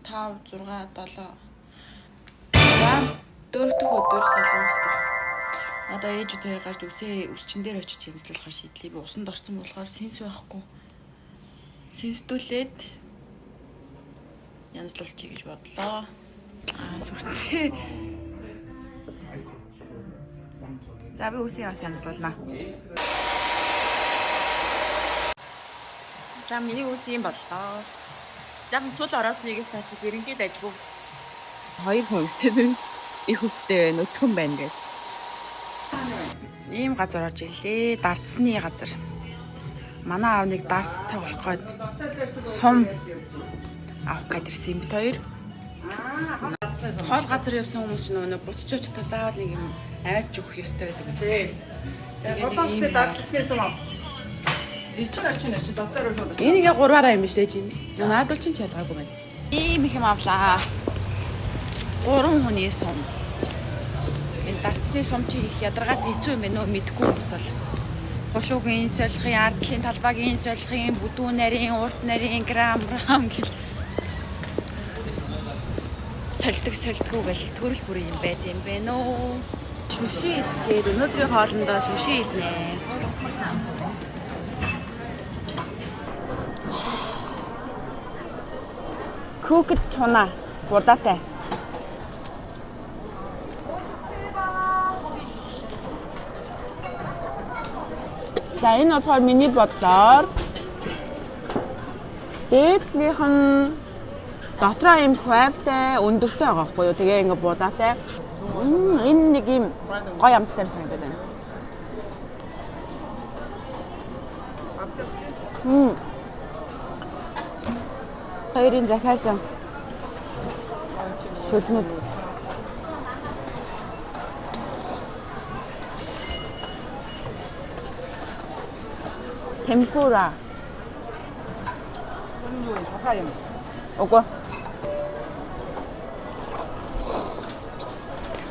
5 6 7 за 4 дэх өдөр солонгост одоо ээжүүдээр гарч үсчин дээр очиж янзлуулахар шийдлээ. Би усанд орсон болохоор сенс байхгүй. Сенсдүүлээд янзлуулчих гэж бодлоо. Сүртэй. За би үсээ бас янзлуулнаа. За миний үс юм боллоо. Яг цул ороод нэг их тасч ерөнхийд ажгүй. Хоёр хүн үстэйс их үстэй байна, өтгөн байна гэж. Ийм газар орж ирлээ. Дардсны газар. Манай аав нэг дардс тоглох гээд сум авах гээд ирсэн юм бит хоёр. Хоол газар явсан хүмүүс ч нөгөө буцаж очтоо заавал нэг юм айж өгөх ёстой гэдэг үстэй. Солонгосын дардсны сум ав. Ичнэ доктор шууд. Энийг 3-аараа юм биш дээ чинь. Наад бол чинь ялгаагүй байна. Ийм их юм авлаа. 3 хүний сум. Энэ дардсны сум чи их ядаргаад хэцүү юм байна уу мэдгүй хүмүүст бол. Хошуугийн солихын, ардлын талбайгийн солихын, бүдүүн нарийн, урд нарийн, грам гэл сольдгоо гэл төрөл бүр юм байт юм бэ нөө. Суши идгээд өнөөдрийн хоолндоо суши иднэ. Cooked tuna будаатай. За энэ болохоор миний бодлоор дээдлийнх нь дотроо юм хавтай өндөртэй байгаа байхгүй юу? Тэгээ ингээ будаатай. Энэ нэг юм гоё амттай санагдаад байна. Хоёрын захиасан шүлнүүд. Темпура. Ого.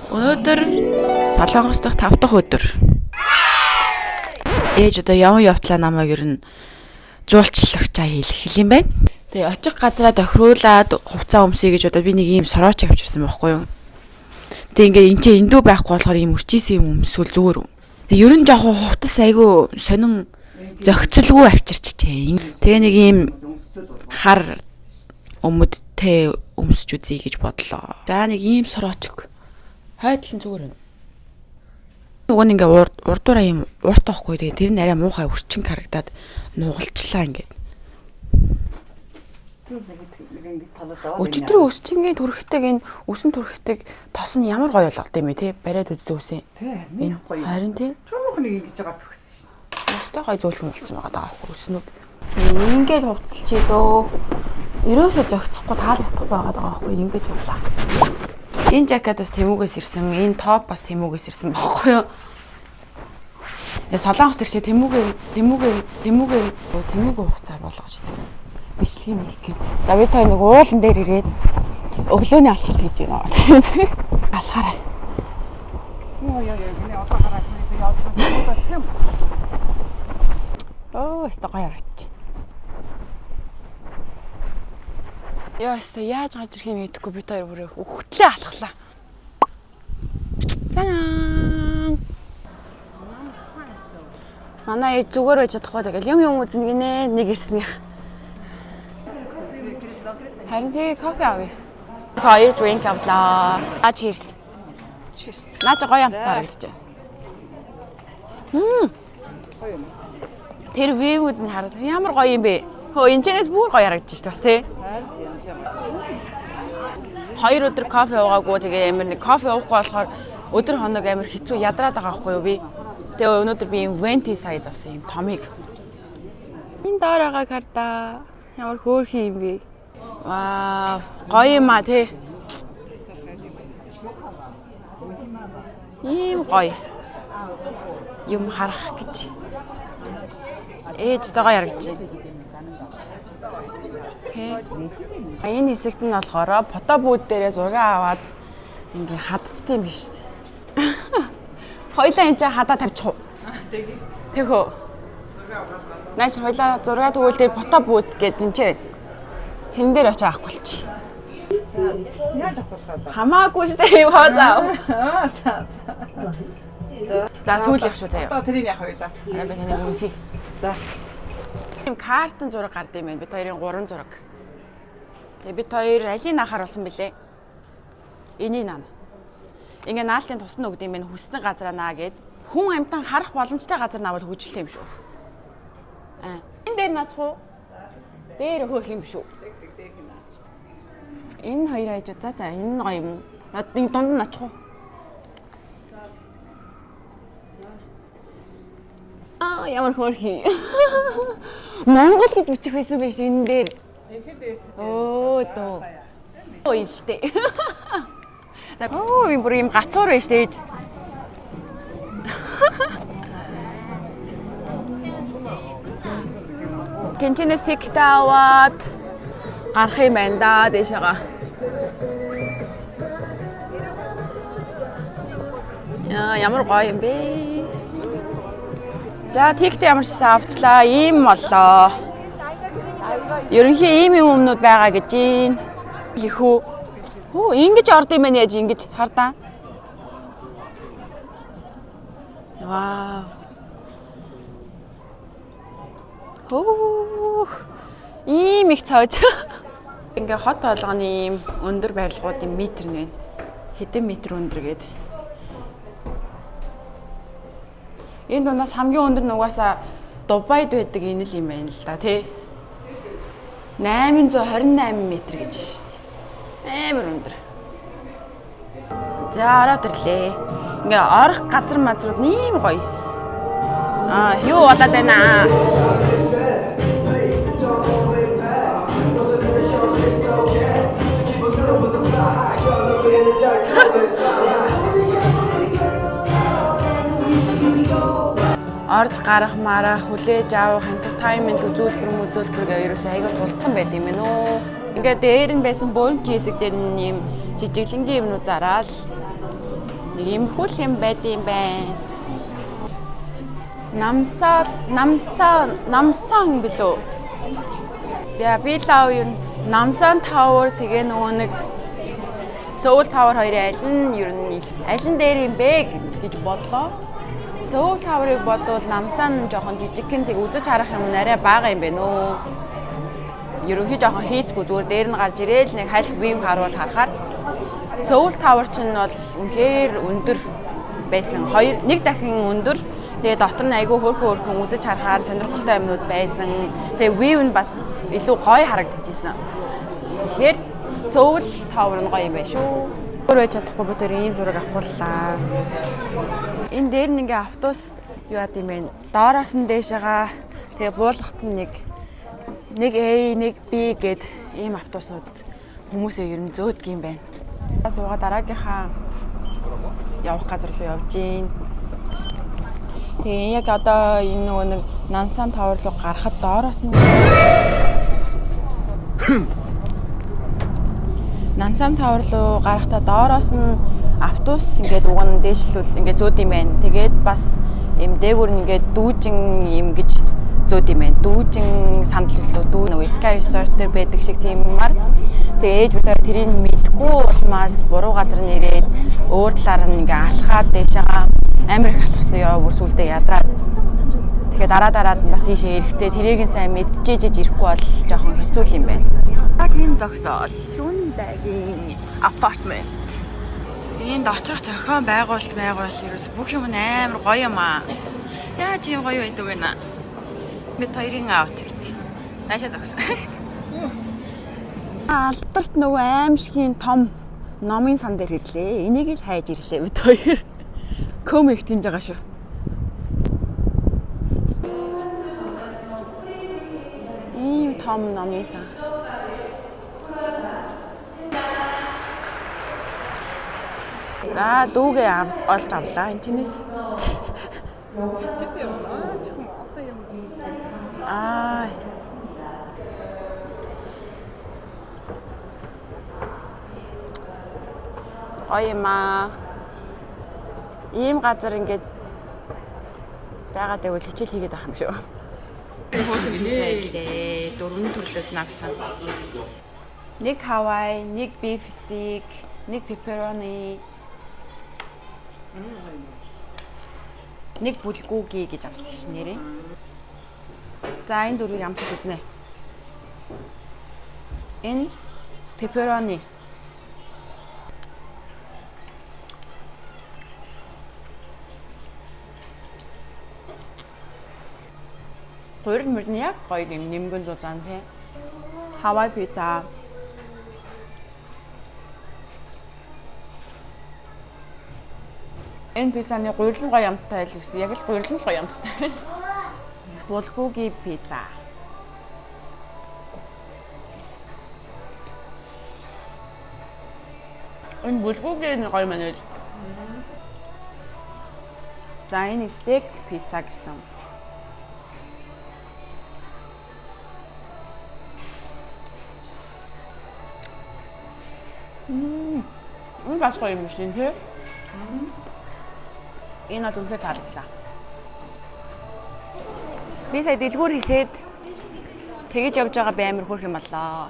Өнөөдөр Солонгос дахь 5 дахь өдөр. Ээж одоо яван явтлаа намайг ер нь жуулчлагчаа хийх юм байна. Тэгээ очих газараа тохируулаад хувцас өмсөе гэж одоо би нэг ийм сорооч авчирсан байхгүй юу. Тэгээ ингээ энэ ч эндүү байхгүй болохоор ийм өрчээсэн юм өмсвөл зүгээр. Тэгээ ер нь жоохон хувцас айгу сонин зохицолгүй авчирчжээ. Тэгээ нэг ийм хар өмөдтэй өмсөж үзье гэж бодлоо. За нэг ийм сороочг. Хайдлан зүгээр байна. Уг нь ингээ урдуура ийм урт байхгүй. Тэгээ тэр нь арай муухай өрчин харагдаад нугалчлаа ингээд. Өчигдөр өсчингийн төрхтэйг энэ өсөн төрхтэйг тос нь ямар гоё болгод юм бэ те бариад үзсэн үсэн. Тийм гоё. Харин тийм. Чумх нэг ингэж байгаа төгссөн шин. Өстэй гоё зөөлхөн болсон байгаа даа өснүүд. Ингээд хувцалчээ дөө. Ерөөсөө зөгцөхгүй таалагдахгүй байгаа даа байхгүй ингэж явлаа. Энэ жакет бас тэмүүгээс ирсэн. Энэ топ бас тэмүүгээс ирсэн байхгүй юу? Солонгос төрчээ тэмүүгээ хуцаа болгож идэв. Бичлэгийн нэг гин. За би та нэг уулан дээр ирээд өглөөний алхалт хийж байна. Алхаарай. Яа гинэ одоо гараад би явуулсан. Өстө гоё харагч. Яа яаж гарч ирэх юм мэдэхгүй би та бүр өгтлээ алхлаа. Цаа. Манай зүгээр байж чадахгүй тэгэл юм үзнэ гинэ нэг ирснийх. Харин тэгээ кофе авъя. Хоёр drink авлаа. Cheers. Cheers. Наач гоё амт харагдаж байна. Тэр вивүүд нь хараад ямар гоё юм бэ? Хөө энэчнээс бүр гоё харагдаж байна бас тий. Хоёр өдөр кофе уугаагүй тэгээ амар нэг кофе уухгүй болохоор өдөр хоног амар хэцүү ядраад байгаа байхгүй юу би. Тэгээ өнөөдөр би юм venti size авсан юм томыг. Энэ доороо карта ямар хөөрхөн юм бэ? Вау, гоё юм а тий. Ийм гоё. Юм харах гэж. Ээжтэй гоё харагдаж байна. Энэ хэсэгт нь болохоор фото бүүт дээрээ зураг аваад ингээ хадчихдээ юм биш үү? Хоёлаа энэ ч хадаа тавьчих уу? Тэгөө. Нааш хоёлаа зураг төгөөл дээр фото бүүт гэдэг энэ ч тэн дээр очиж авахгүй болчих. Яаж авах вэ? Хамаагүй шүү дээ юм хоозаа. За. За сүүл явах шүү заяа. Одоо тэрийг яах вэ? За. Би таны хүмүүсийг. За. Ийм картын зураг гардыг байна. Бид хоёрын 3 зураг. Тэгээ бид хоёр алийн анхаар болсон бэлээ. Энийг наа. Ингээ наалтын тусна өгд юм байна. Хүссэн газараа наа гэд. Хүн амтан харах боломжтой газар наавал хөгжилтэй юм шүү. Энэ дээр наачих уу? Дээр хөөх юм шүү. Энэ хоёр айж удаа та энэ гоё юм. Над энэ дунд нь наачих уу? Ямар хөөрхий. Монгол гэж бичих байсан байж энэ дээр. Оо тоо. Ойлтэй. Оо би бүр юм гацуур байж тээж. Тэнчнээс тикт аваад гарах юм байна да дэшега. Ямар гоё юм бэ? За тикт ямар ч сан авчлаа. Ийм боллоо. Ерөнхий ийм юмнууд байгаа гэж байна. Лихүү. Оо ингэж орд юм байна яаж ингэж хардаа. Вау. Хөөх. Ийм их цааж. Ингээ хот толгоны ийм өндөр барилгуудын метр нэ. Хэдэн метр өндөр гээд. Энэ дундаас хамгийн өндөр нь угаасаа Дубайд байдаг энэ л юм байна л да тий. 828 м гэж шүү дээ. Амар өндөр. За ороод ирлээ. Ингээ орох газар мазрууд ийм гоё. Юу болоод байна аа? Орж гарах марах хүлээж авах entertainment үзүүлбэр гэвь ерөөсөө аяга тулцсан байт юм байна уу. Ингээд дээр нь байсан бөөнки хэсэг дээр нь юм жижиглэнгийн юмнууд зараад нэг юм хөл юм байт юм байна. Намсан билүү. За би лав юу Намсан Tower тэгээ нөгөө нэг Seoul Tower хоёрын аль нь дээр юм бэ гэж бодлоо. Seoul Tower-ыг бодвол Намсан жоохон жижигхэн тэг үзэж харах юм арай бага юм байна уу. Ерөнхий жоохон хийцгүй зүгээр дээр нь гарч ирээл нэг хайлт view харуул харахаар Seoul Tower чинь бол үнэхээр өндөр байсан. Нэг дахин өндөр. Тэгээ дотор нь айгүй хөөрхөн үзэж харахаар сонирхолтой юмнууд байсан. Тэгээ view нь бас илүү гоё харагдчихсэн. Тэгэхээр Seoul Tower нь гоё юм байна шүү. Өөрөө чадахгүй бид өөр ийм зураг авахуллаа. Энэ дээр нэг ингээ автобус юу яд юм бэ? Доороос нь дээшээгаа тэгээ буулгахт нь нэг A, нэг B гэд ийм автобуснууд хүмүүсээ ер нь зөөдөг юм байна. Суугаа дараагийнхаа явах газар руу явж гин. Тэгээ яг одоо энэ нөгөө нэг Намсан Tower руу гарахад доороос нь Намсан Tower руу гарахдаа доороос нь автобус ингээд уган дээшлүүл ингээд зөөд юм байна. Тэгээд бас юм дээгүүр нь ингээд дүүжин юм гэж зөөд юм байна. Дүүжин сандал төлөө дүү нөгөө Sky Resort дээр байдаг шиг тийм юмар. Тэгээ ээж бүдээр тэрийг мэдгүй улмаас буруу газар нэрээд өөр талаар нь ингээд алхаад дээшээгаа амар их алхсан ёо бүр сүлдээ ядраад. Тэгэхээр дараад бас ийшээ ирэхдээ тэрийг нь сайн мэдчихэж ирэхгүй бол жоохон хэцүү юм байна. Яг энэ зогсоол Hyundai-гийн апартмент. Энэ доторх зохион байгуулалт ерөөс бүх юм амар гоё юм аа. Яаж ийм гоё байдаг вэ наа? Бид хоёрын аутфит. Наашаа зогсоо. Алдарт нөгөө аимшигын том номын сан дээр ирлээ. Энийг л хайж ирлээ бид хоёр. Комик тэнж байгаа шүү. Ийм том номын сан. За дүүгээ олж авлаа энэ чинээс. Чисэн юм аа. Чихэн олон юм. Гоё юм аа. Ийм газар ингээд байгаад байвал хичээл хийгээд авах юм шүү. Хөөхөлтэй дөрвөн төрлөөс навсан. Нэг Hawaii, нэг beef steak, нэг pepperoni. Нэг bulgogi гэж авсан шин нэрээ. За энэ дөрвийг амсаж үзнэ. Энэ pepperoni. Гурил мөрн яг гоё юм нэмгэн зузаан тий. Hawaii pizza. Энэ пиццаны гурилан гоё амттай л гэсэн. Яг л гурилан гоё амттай. Bulgogi pizza. Энэ bulgogi нь гоё мэнэ. За энэ steak pizza гэсэн. Энэ бас гоё юм шиг тий. Энэ бол үнэхээр таалагдлаа. Би сая дэлгүүр хийсээд тэгэж явж байгаа баймир хөрх юм боллоо.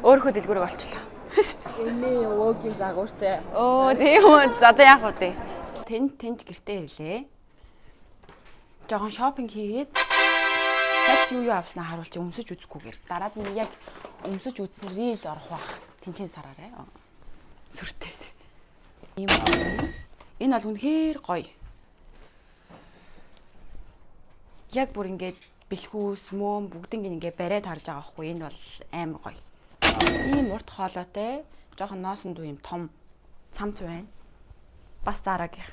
Өөрөө дэлгүүрийг олчлаа. Эмээ өөгийн загвартай. Оо тийм үү. За одоо яах вэ? Тэнж гэртээ ирлээ. Жохон шопинг хийгээд хад юу авснаа харуулчих өмсөж үзэхгүйгээр. Дараад нь яг өмсөж үзсэн рил орох бах. Тэнцэн сараарай. Сүртэй. Ийм энэ бол үнэхээр гоё. Яг бүр ингээд бэлхүүс мөн бүгднийг ингээд бариад харж байгаа хгүй энэ бол амар гоё. Ийм урт хоолойтой жоохон ноосонд юм том цамц байна. Бас зараагийнх.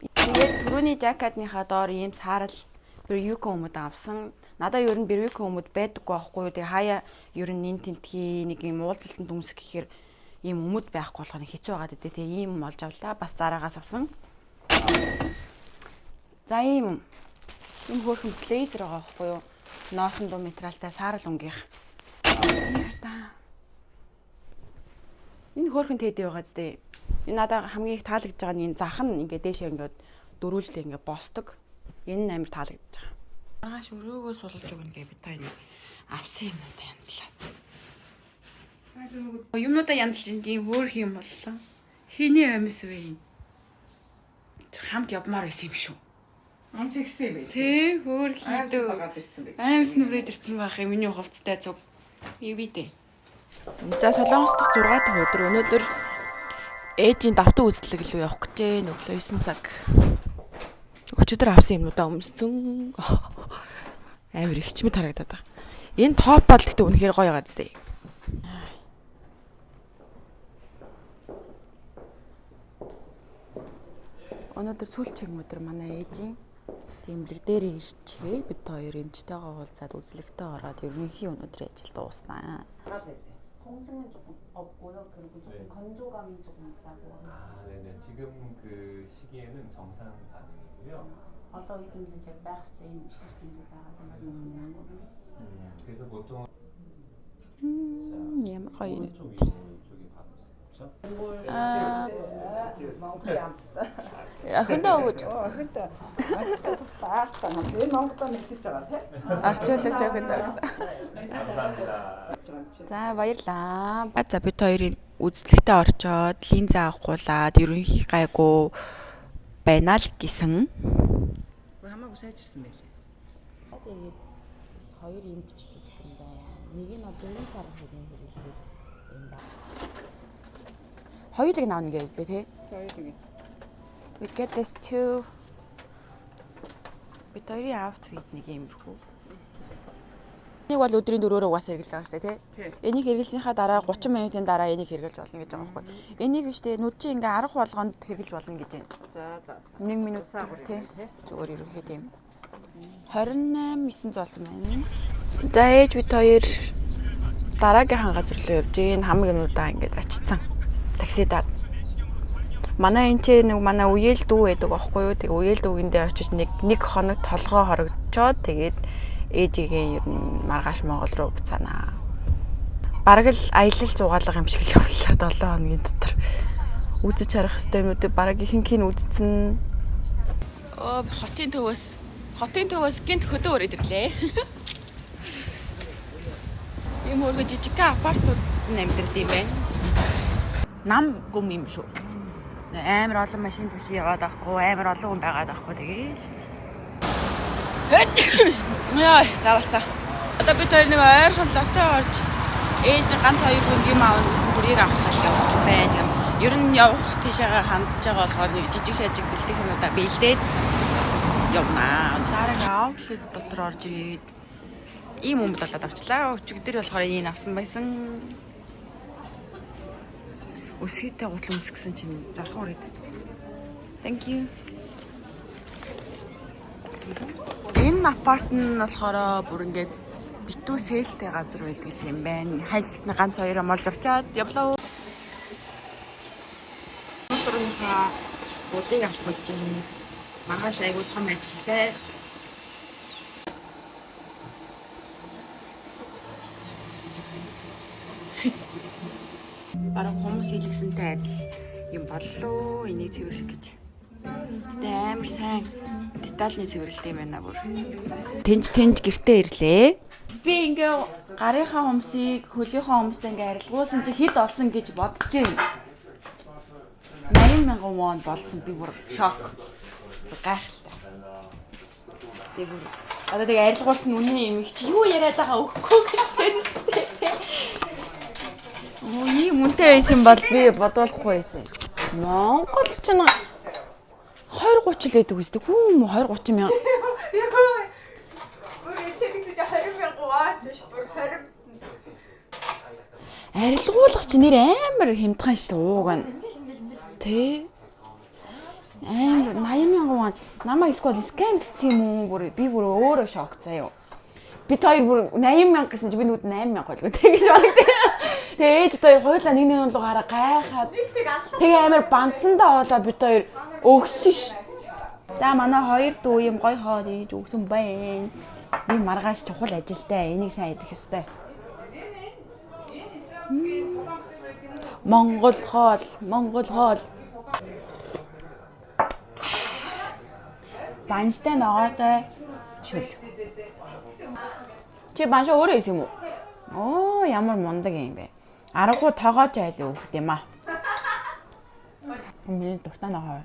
Тэгээд түрүүний жакетныхаа доор ийм саарал Birwiko өмд авсан. Надаа ер нь Birwiko өмд байдаггүй байхгүй юу. Тэгээ хаяа ер нь нин тентхий нэг юм уулзалтанд дүнсэх гэхээр ийм өмд байхгүй болох нь хэцүү байгаад дээ. Тэгээ ийм олж авлаа. Бас зараагаас авсан. За ийм хөөрхөн блейзер байгаа байхгүй юу. Ноосонд дуу материалтай саарал өнгийнх. Энэ хөөрхөн тэдий байгаа зү. Энэ надаа хамгийн их таалагдж байгаа нь энэ зах нь ингээд дээшээ ингээд дөрүүлжлээ ингээд босдог. Энэ нь амар таалагдж байгаа. Маргааш өрөөгөө сулж өгнө гэ бид хоёр авсан юмудаа янзлаа. Юмудаа янзлж энэ хөөрх юм боллоо. Хиний амьс вэ? Хамт явмаар байсан юм шүү. Амц ихсэн бэ? Тий, хөөрх хийдүү. Амьс нүрээд ирсэн байх юм миний хувцастай зүг. Юу би дээ. За Солонгос дахь 6 дахь өдөр өнөөдөр ээжийн давтан үзлэг л явах гэж өглөө 9 цаг. Өчигдөр авсан юмнуудаа өмссөн. Амар ихчмэд харагдаад байгаа. Энэ топ бол гэхдээ үнэхээр гоё байгаа зү. Өнөөдөр сүүлчийн өдөр манай ээжийн тэмдэг дээр ирчихээ. Бид хоёр эмчтэйгээ уулзаад үзлэгтээ ороод ерөнхий өнөөдрийн ажил дууснаа. 통증은 조금 없고요. 그리고 조금 건조감이 조금 있다고. 아, 네네. 지금 그 시기에는 정상 반응이고요. Одоо 이제 제가 백스테이 시스템을 나가서 그래서 보통 ямар гоё юм. 오른쪽 위쪽 쪽에 봐보세요. Охиндоо өгөөч. Хөнтө. Стаартаа нэг Монголд нэгтгэж байгаа тий. Арчуулагч охиндоо гэсэн. 감사합니다. За баярлаа. За бид хоёрын үзлэгтээ орчоод линзээ авахгуулаад ерөнхий гайгүй байна л гэсэн. Хамаагүй сайжирсан байлээ. тэгээд хоёр эмч үзсэн байна. Нэг нь бол 4 сар хүрэн хэрэглээд энэ ба. Хоёулыг наавна гэж хэлээ тий. Хоёулыг. We get this too. Бид хоёрын outfit нэг юмрхүү. Нэг бол өдрийн 4-өөр угаасаа хэрэглэж байгаа шүү дээ тий. Энийг хэрэглэснийхаа дараа 30 минутын дараа энийг хэрэглэж болно гэж байгаа байхгүй. Энийг биш дээ нүд чинь ингээ 10 болгонд хэрэглэж болно гэж байна. За. 1 минут тий. Зүгээр ерөнхий тийм. 28-900 болсон байна. За ээж бид хоёр дараагийнхаа газар руу явж ийн хамаг юмудаа ингээд очицсан. Таксидаад. Манай энэ ч нэг манай үеэл дүү байдаг аахгүй юу. Тэг үеэл дүүгэндээ очиж нэг хоног толгоо хорогдчоод тэгээд ээжигээ ер нь маргааш Монгол руу буцаанаа. Бараг л аялал зугаалга юм шиг л явлаа 7 хоногийн дотор. Үзэж харах хэрэгтэй юмудыг бараг ихэнхийг үзсэн. Хотын төвөөс гинт хөдөө өрөөд ирлээ. юм хөргө жижиг апартууд амьдэрд юм байна. Нам гүм юм шүү. Амар олон машин зэш яваад байхгүй, амар олон хүн байгаад байхгүй тэгээл. Яа, заавсаа. Одоо бид хоёр нэг ойрхон лото орж ээж нэг ганц 2 хүн юм аавна гэсэн бүрийг авах явж байна. Ер нь явах тийшээгээ хандж байгаа болохоор нэг жижиг шажиг бэлдэх юмудаа бэлдээд явнаа. Дараа аутлет дотор орж ирээд ийм юм болоод авчлаа. Өчигдөр болохоор ийм авсан байсан. Өсгийтэй гутлан өсгсөн чинь залхуу ирээд. Thank you. Энэ апарт нь болохоор бүр ингээд битүү сээлтэй газар байдаг юм байна. Хайлт ганц 2 амалж авчаад явлаа. Носорынхаа бодыг авах гэж магаш айгуу том ажилтай. Бараг хүмүүс хэлгсэнтэй адил юм боллоо. Энийг цэвэрлэх гэж. Тэ амар сайн детальны цэвэрлэлт юм байна бүр. Тэнж гэртээ ирлээ. Би ингээ гарынхаа хүмүүсийг хөлийнхаа хүмүүстэй ингээ арилгуулсан чи хэд олсон гэж бодож байна. 80,000 вон болсон би бүр шок. Гайхалтай. Тэг бүр одоо тэг арилгуулсан үнэн юм их чи юу яриад байгаа өгөхгүй гэдэг шүү дээ. Ийм үнэтэй байсан бол би бодоолохгүй байсан. Монгол ч нэг 20-30 л байдаг үстэй. Хүм 20-30 мянга. Арилгуулах чи нэр амар хямдхан шүү ууг байна. Тэ. Амар 80,000 вон. Намайг эсвэл скам гэсэн юм уу? Би бүр өөрөө шок заяа. Бид хоёр бүр 80,000 гэсэн чи би нүд 8,000 болов. Тэгэж баг. Тэгээ ээж одоо хоёулаа нэг руу гараа гайхаад. Тэгээ амар банцсандаа хоолоо бид хоёр өгсөн ш. За манай хоёр дүү юм гой хоол ийж өгсөн байна. Би маргааш чухал ажилтай. Энийг сайн идэх ёстой. Монгол хоол. Банштай ногоотой шүл. Чи банш өөрөө исэн юм уу? Оо, ямар мундаг юм бэ. Аргагүй тоогооч айл өгөх юм аа. Миний дуртай ногоо.